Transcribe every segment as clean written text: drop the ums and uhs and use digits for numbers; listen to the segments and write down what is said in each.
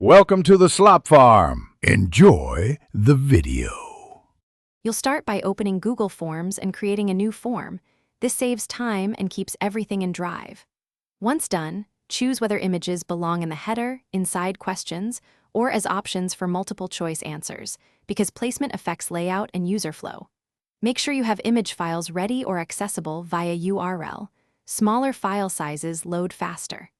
Welcome to the Slop Farm. Enjoy the video. You'll start by opening Google Forms and creating a new form. This saves time and keeps everything in Drive. Once done, choose whether images belong in the header, inside questions, or as options for multiple choice answers, because placement affects layout and user flow. Make sure you have image files ready or accessible via URL. Smaller file sizes load faster.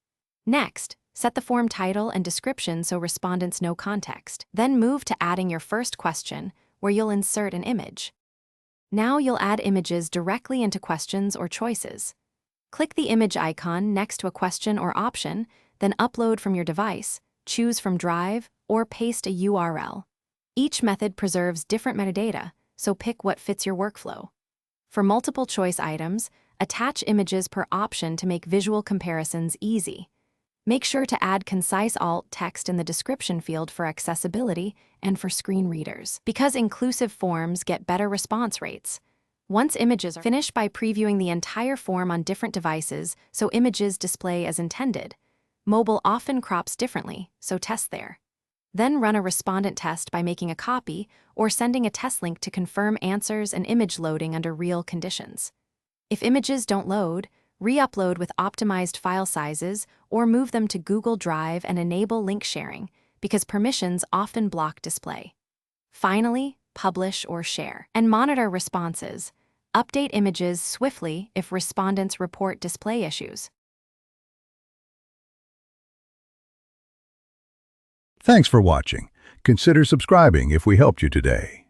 Next, set the form title and description so respondents know context. Then move to adding your first question, where you'll insert an image. Now you'll add images directly into questions or choices. Click the image icon next to a question or option, then upload from your device, choose from Drive, or paste a URL. Each method preserves different metadata, so pick what fits your workflow. For multiple choice items, attach images per option to make visual comparisons easy. Make sure to add concise alt text in the description field for accessibility and for screen readers, because inclusive forms get better response rates. Once images are finished, by previewing the entire form on different devices so images display as intended. Mobile often crops differently, so test there. Then run a respondent test by making a copy or sending a test link to confirm answers and image loading under real conditions. If images don't load, re-upload with optimized file sizes or move them to Google Drive and enable link sharing, because permissions often block display. Finally, publish or share. And monitor responses. Update images swiftly if respondents report display issues. Thanks for watching. Consider subscribing if we helped you today.